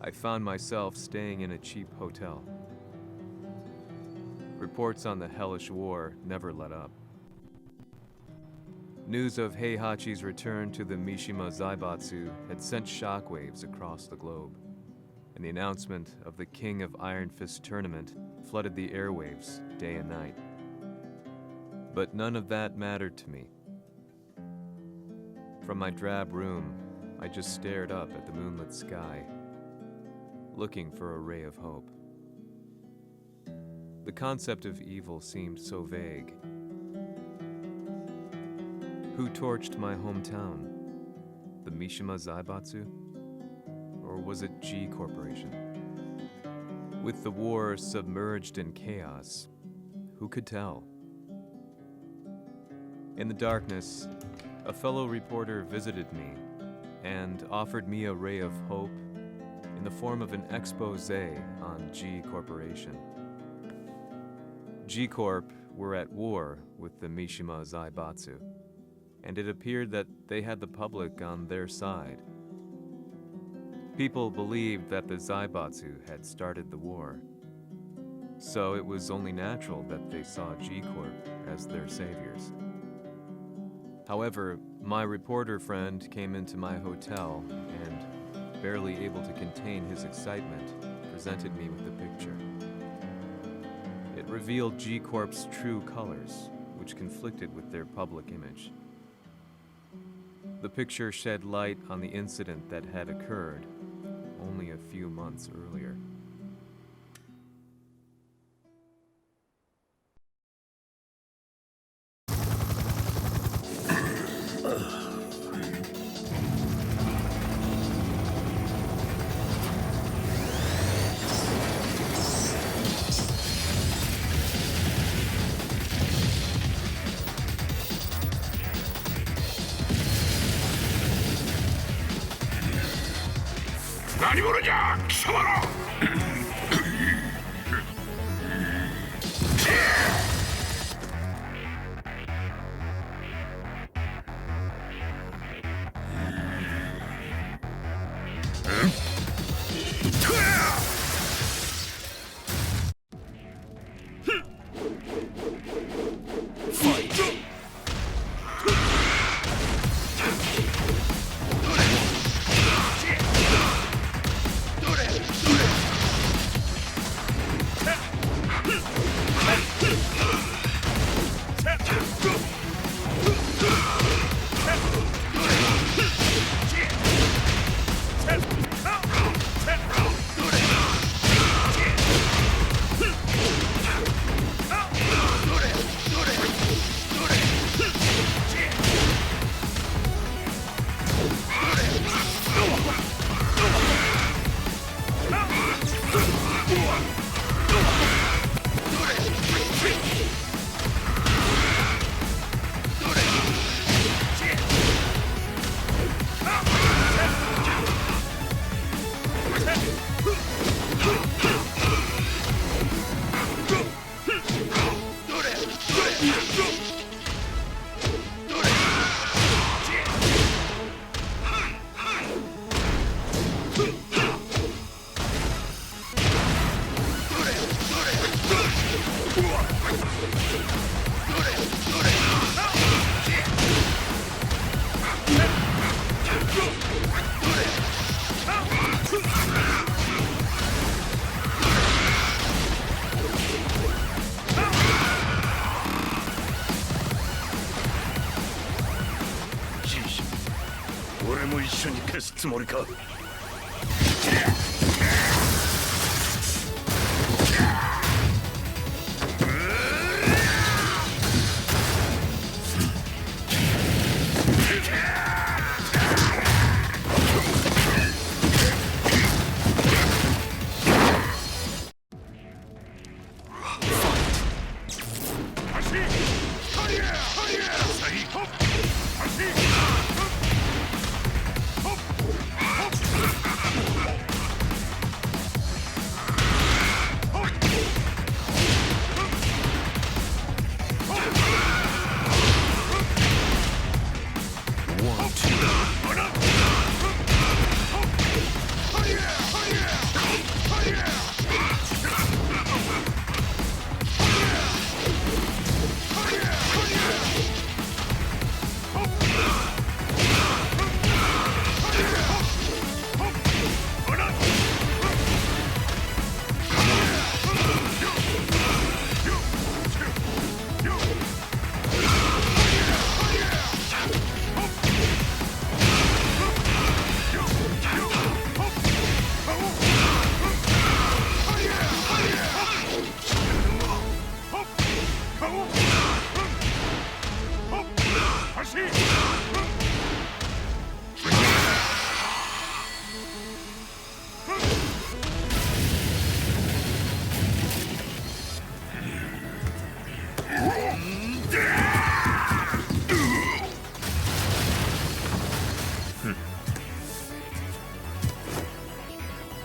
I found myself staying in a cheap hotel. Reports on the hellish war never let up. News of Heihachi's return to the Mishima Zaibatsu had sent shockwaves across the globe, and the announcement of the King of Iron Fist tournament flooded the airwaves day and night. But none of that mattered to me. From my drab room, I just stared up at the moonlit sky, looking for a ray of hope. The concept of evil seemed so vague. Who torched my hometown? The Mishima Zaibatsu? Or was it G Corporation? With the war submerged in chaos, who could tell? In the darkness, a fellow reporter visited me and offered me a ray of hope in the form of an expose on G Corporation. G Corp were at war with the Mishima Zaibatsu, and it appeared that they had the public on their side. People believed that the Zaibatsu had started the war, so it was only natural that they saw G Corp as their saviors. However, my reporter friend came into my hotel and, barely able to contain his excitement, presented me with the picture. It revealed G Corp's true colors, which conflicted with their public image. The picture shed light on the incident that had occurred only a few months earlier. Hop!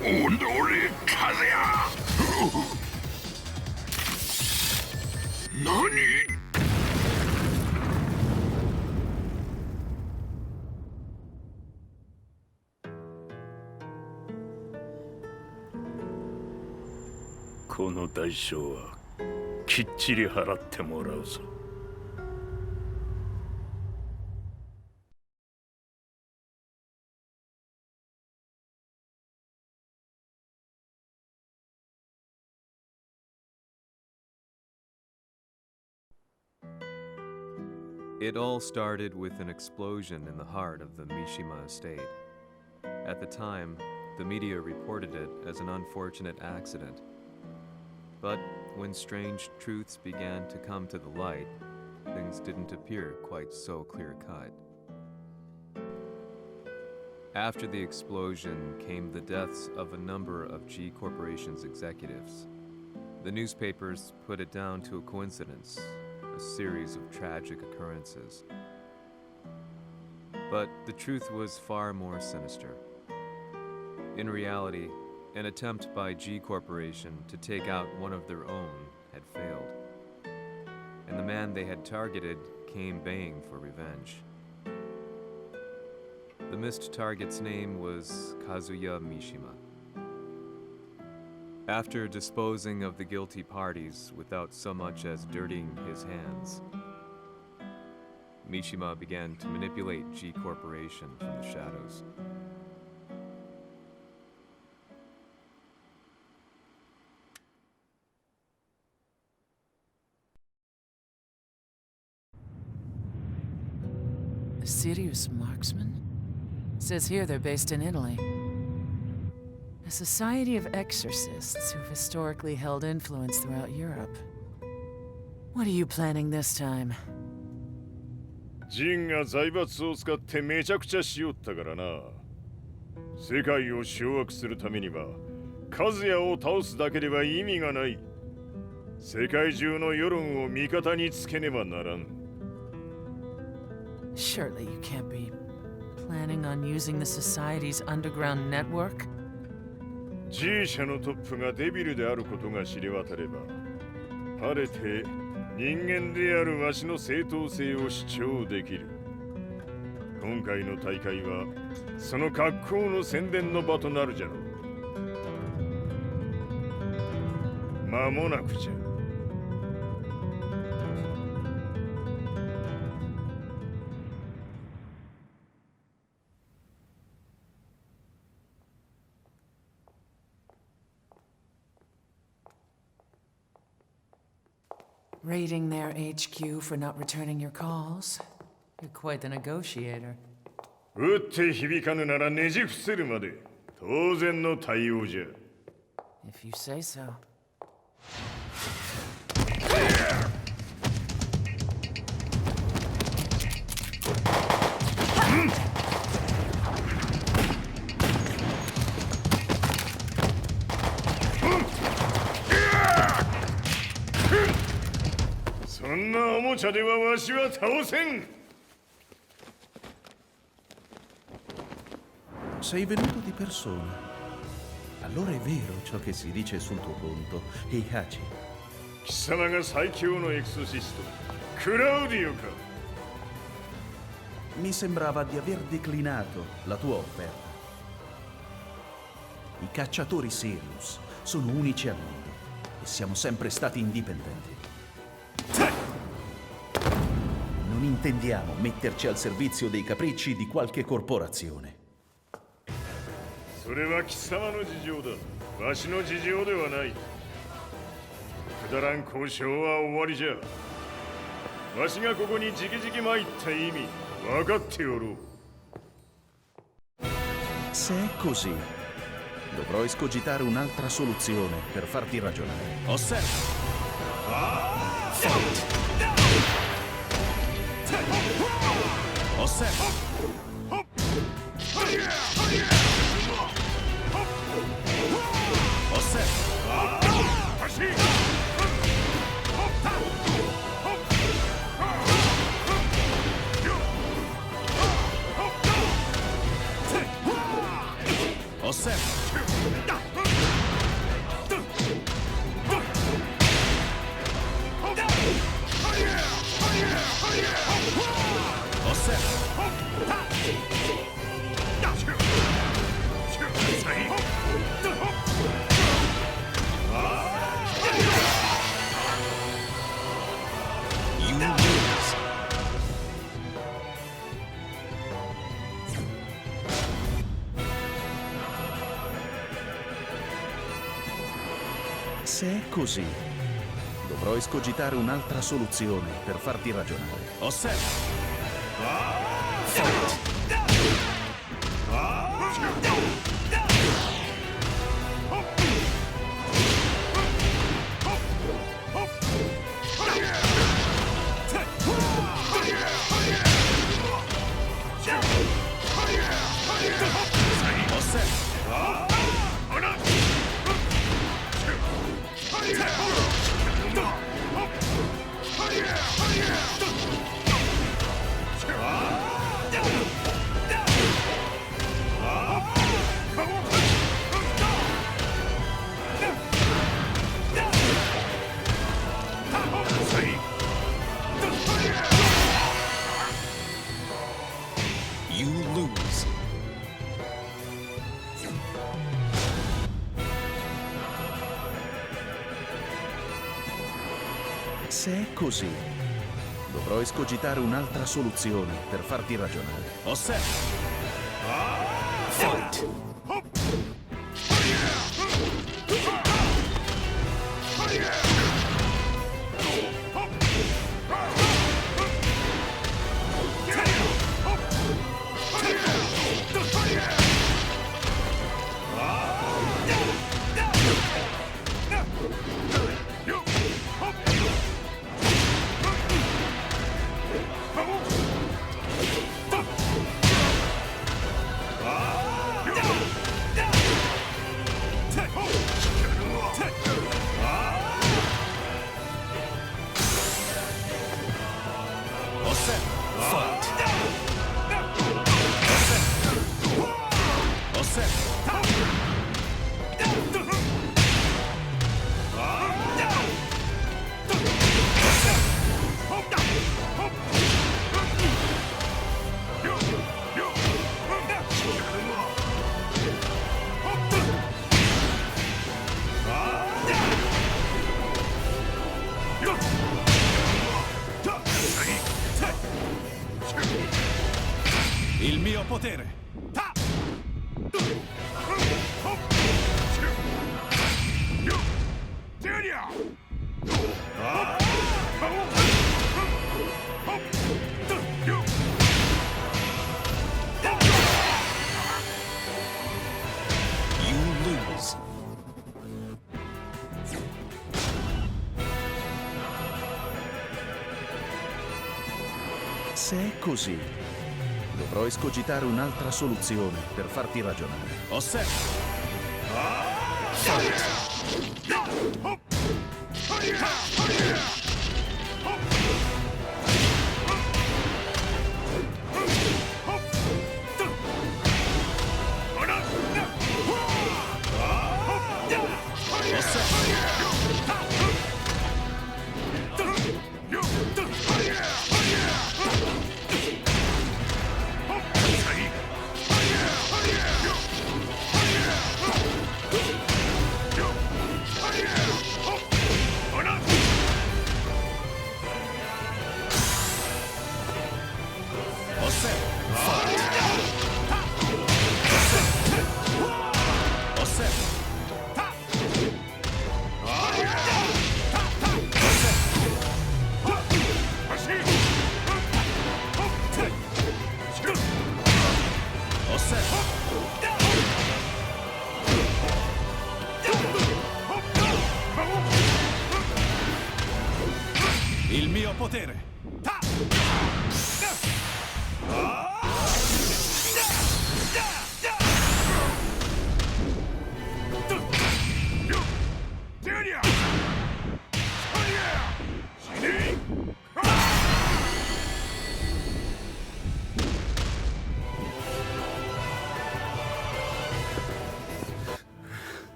오늘의 카드야! 너니? この代償はきっちり払ってもらうぞ。It all started with an explosion in the heart of the Mishima estate. At the time, the media reported it as an unfortunate accident. But when strange truths began to come to the light, things didn't appear quite so clear-cut. After the explosion came the deaths of a number of G Corporation's executives. The newspapers put it down to a coincidence, a series of tragic occurrences. But the truth was far more sinister. In reality, an attempt by G Corporation to take out one of their own had failed, and the man they had targeted came baying for revenge. The missed target's name was Kazuya Mishima. After disposing of the guilty parties without so much as dirtying his hands, Mishima began to manipulate G Corporation from the shadows. A serious marksman? Says here they're based in Italy. A society of exorcists who've historically held influence throughout Europe. What are you planning this time? ジンが財閥を使ってめちゃくちゃしよったからな。世界を掌握するためには、カズヤを倒すだけでは意味がない。世界中の世論を味方につけねばならん。Surely you can't be planning on using the society's underground network? G 社のトップがデビルであることが知れ渡れば、晴れて人間であるわしの正当性を主張できる。今回の大会はその格好の宣伝の場となるじゃろう。間もなくじゃ。Raiding their HQ for not returning your calls? You're quite the negotiator. 撃って響かぬならねじ伏せるまで当然の対応じゃ。If you say so. そんなおもちゃではわしは倒せん。Sei venuto di persona. Allora è vero ciò che si dice sul tuo conto, Heihachi. 貴様が最強のエクソシスト、クラウディオか。Mi sembrava di aver declinato la tua offerta. I cacciatori Sirius sono unici al mondo e siamo sempre stati indipendenti. Non intendiamo metterci al servizio dei capricci di qualche corporazione. それは貴様の事情だ。わしの事情ではない。くだらん交渉は終わりじゃ。わしがここに直々参った意味、分かっておろう。Se è così, dovrò escogitare un'altra soluzione per farti ragionare. Osserva! Osserva! Osserva! Se è così, dovrò escogitare un'altra soluzione per farti ragionare. Osserva! You lose. Se è così, dovrò escogitare un'altra soluzione per farti ragionare. Osserva! Fight! Il mio potere! You lose. Se è così, dovrò escogitare un'altra soluzione per farti ragionare. Osserva! Il mio potere!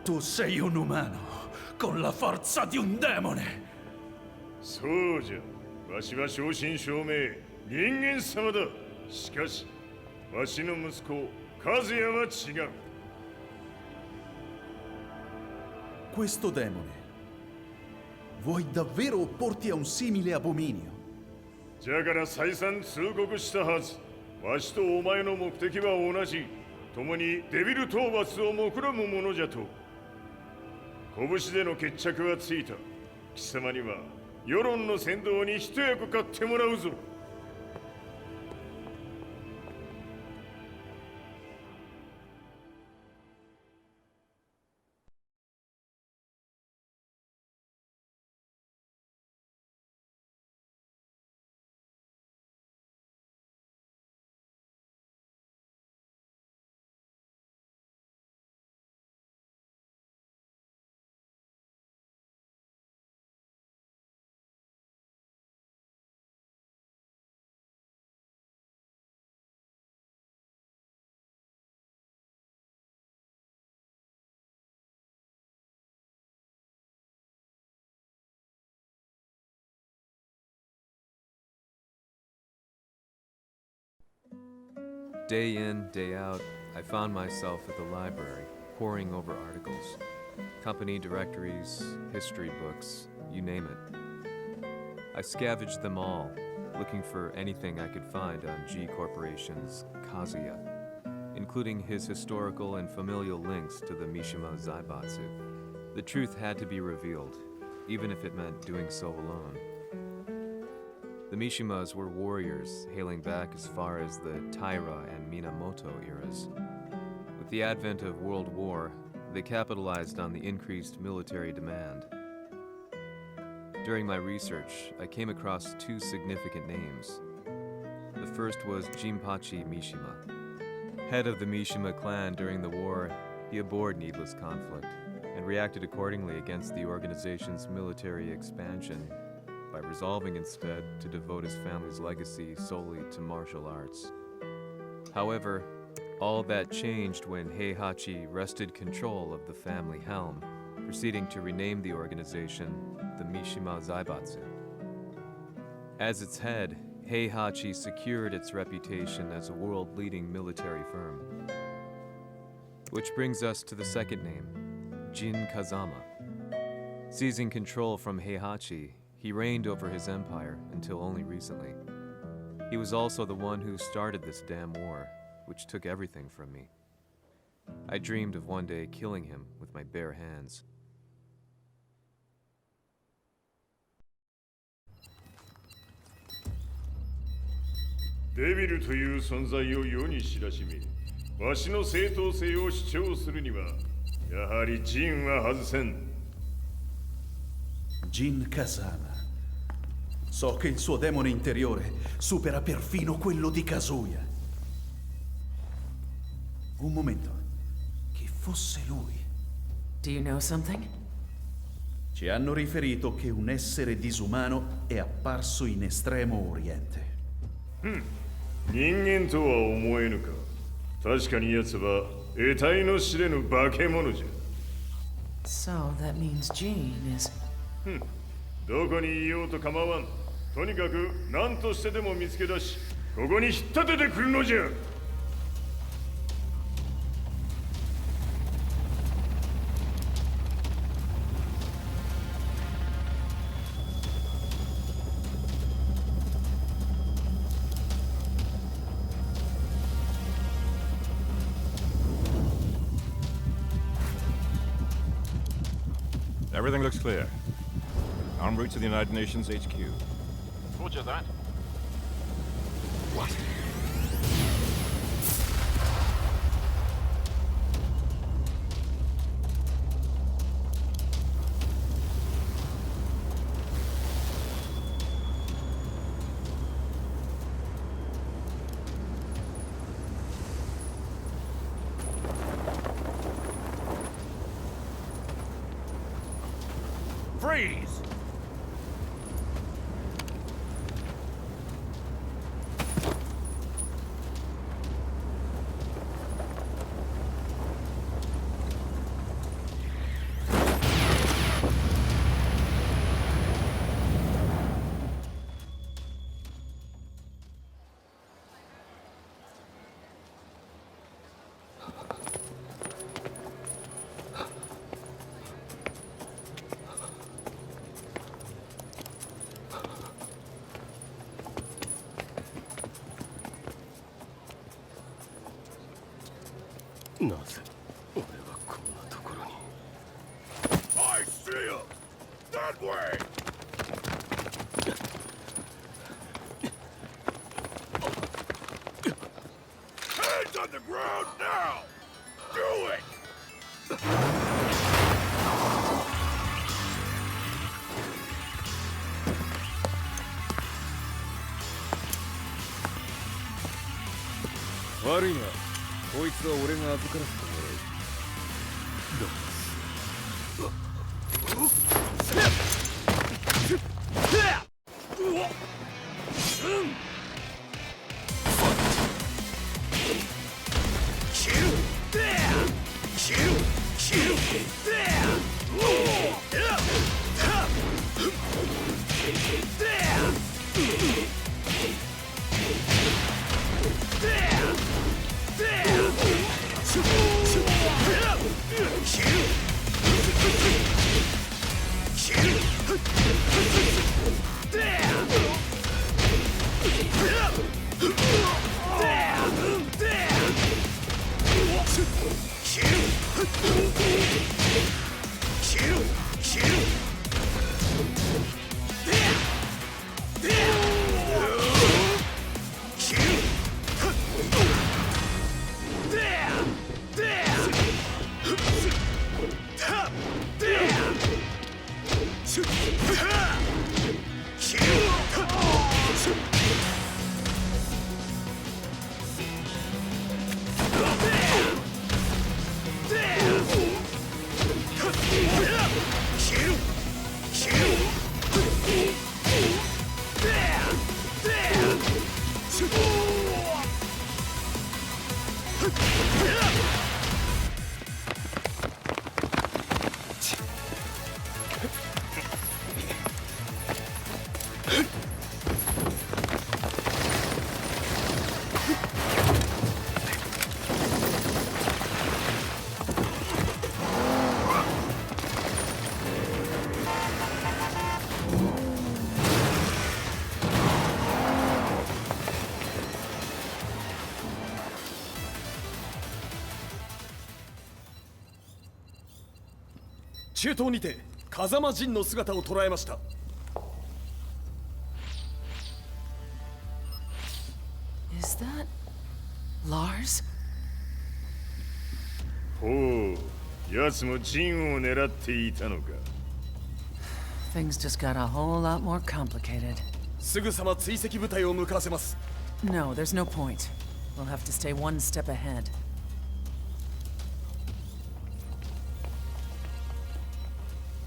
Tu sei un umano con la forza di un demone. そうじゃわしは正真正銘人間様だしかしわしの息子和也は違う Questo demone, vuoi davvero opporti a un simile abominio? じゃから再三通告したはずわしとお前の目的は同じ共にデビル討伐を目論むものじゃと拳での決着はついた。貴様には世論の先導に一役買ってもらうぞ。Day in, day out, I found myself at the library, poring over articles. Company directories, history books, you name it. I scavenged them all, looking for anything I could find on G Corporation's Kazuya, including his historical and familial links to the Mishima Zaibatsu. The truth had to be revealed, even if it meant doing so alone. The Mishimas were warriors hailing back as far as the Taira and Minamoto eras. With the advent of World War, they capitalized on the increased military demand. During my research, I came across two significant names. The first was Jinpachi Mishima. Head of the Mishima clan during the war, he abhorred needless conflict and reacted accordingly against the organization's military expansion by resolving instead to devote his family's legacy solely to martial arts. However, all that changed when Heihachi wrested control of the family helm, proceeding to rename the organization the Mishima Zaibatsu. As its head, Heihachi secured its reputation as a world-leading military firm. Which brings us to the second name, Jin Kazama. Seizing control from Heihachi, he reigned over his empire until only recently. He was also the one who started this damn war, which took everything from me. I dreamed of one day killing him with my bare hands. Devil という存在を世に知らしめ、わしの正当性を主張するには、やはりジンは外せん。Jin Kazama. So che il suo demone interiore supera perfino quello di Kazuya. Un momento. Chi fosse lui? Do you know something? Ci hanno riferito che un essere disumano è apparso in Estremo Oriente. 人間とは思えぬか。確かに奴は得体の知れぬ化け物じゃ。So that means Jean is... どこにいようと構わん。とにかく何としてでも見つけ出し、ここに引っ立ててくるのじゃ。Everything looks clear. En route to the United Nations HQ. Roger that. What? Freeze! see him! That way! Hands on the ground now! Do it!悪いな。こいつは俺が預からせてもらう。中東にて風間陣の姿を捉えました。Is that Lars? ほう、奴も陣を狙っていたのか。Things just got a whole lot more complicated. すぐさま追跡部隊を向かわせます。No, there's no point. We'll have to stay one step ahead.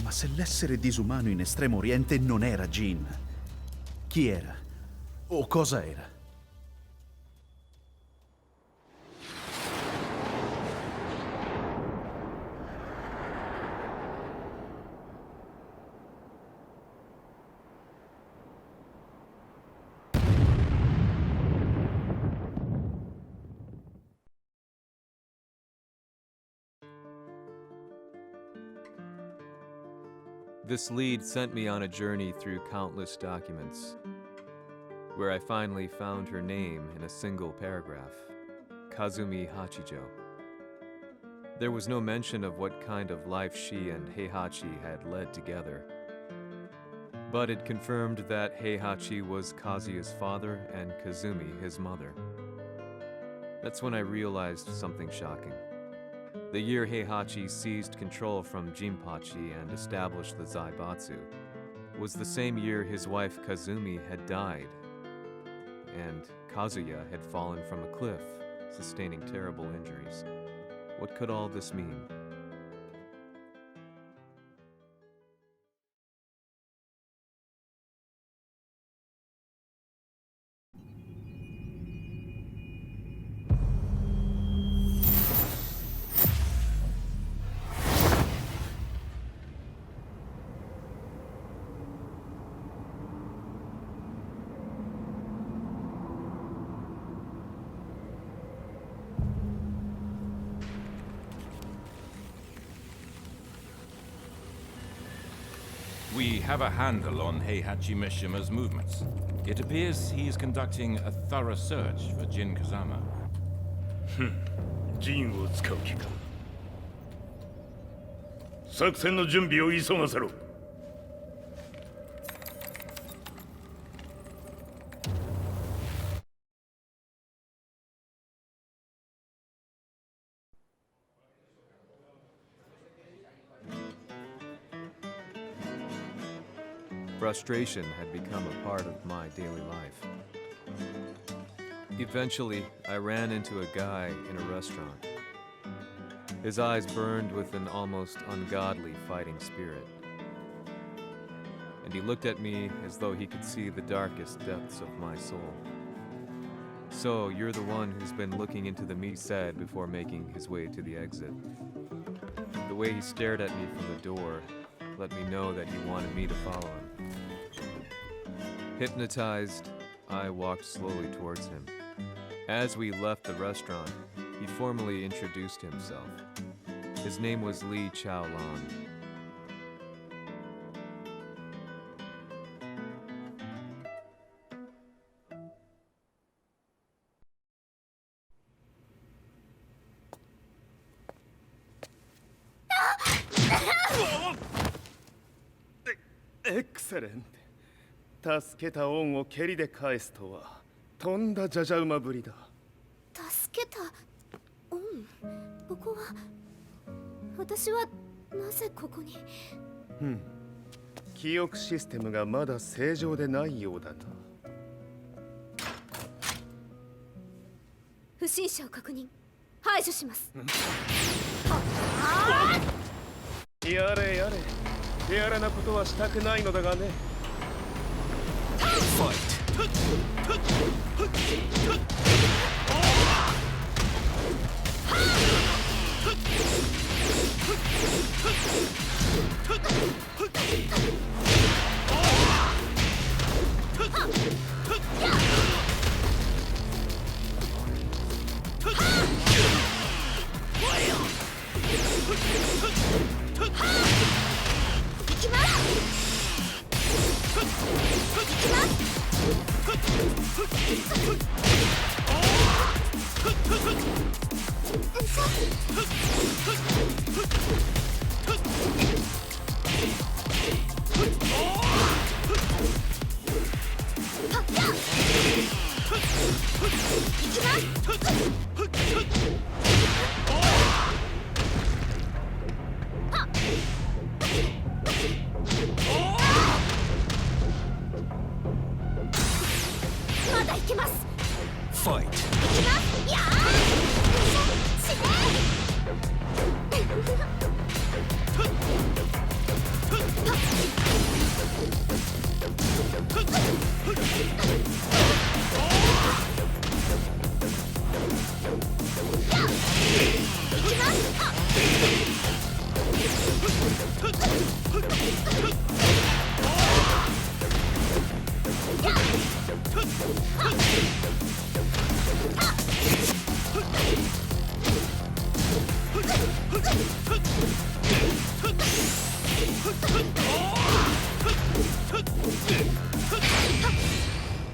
Ma se l'essere disumano in Estremo Oriente non era Jin, chi era? O cosa era? This lead sent me on a journey through countless documents, where I finally found her name in a single paragraph, Kazumi Hachijo. There was no mention of what kind of life she and Heihachi had led together, but it confirmed that Heihachi was Kazuya's father and Kazumi his mother. That's when I realized something shocking. The year Heihachi seized control from Jinpachi and established the Zaibatsu was the same year his wife Kazumi had died, and Kazuya had fallen from a cliff, sustaining terrible injuries. What could all this mean? We have a handle on Heihachi Mishima's movements. It appears he is conducting a thorough search for Jin Kazama. 陣を使う気か。作戦の準備を急がせろ。Frustration had become a part of my daily life. Eventually, I ran into a guy in a restaurant. His eyes burned with an almost ungodly fighting spirit. And he looked at me as though he could see the darkest depths of my soul. "So, you're the one who's been looking into the meat," he said before making his way to the exit. The way he stared at me from the door let me know that he wanted me to follow him. Hypnotized, I walked slowly towards him. As we left the restaurant, he formally introduced himself. His name was Lee Chaolan. Excellent. 助けた恩を蹴りで返すとはとんだじゃじゃ馬ぶりだ。助けた恩。ここは私はなぜここに。記憶システムがまだ正常でないようだな。不審者を確認。排除します。やれやれ。手荒なことはしたくないのだがね。まだ行けます。Fight! 行きます。やー。死ね。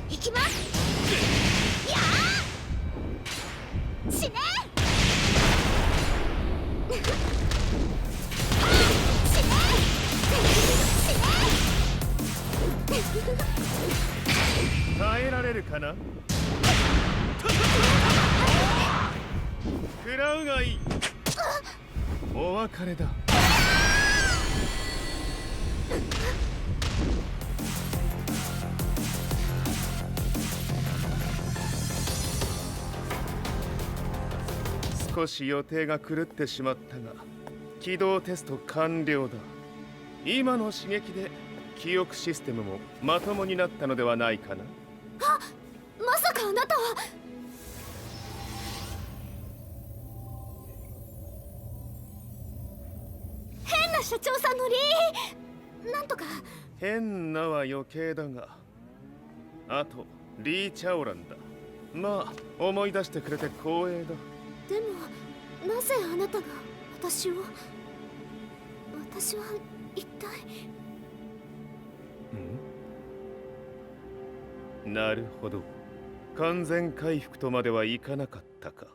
行きます。やー。死ね。耐えられるかな。食らうがいい。お別れだ。少し予定が狂ってしまったが起動テスト完了だ。今の刺激で記憶システムもまともになったのではないかな。あ、まさかあなたは。変な社長さんのなんとか。変なは余計だが、あとリー・チャオランだ。まあ思い出してくれて光栄だ。でもなぜあなたが私は一体。なるほど、完全回復とまではいかなかったか。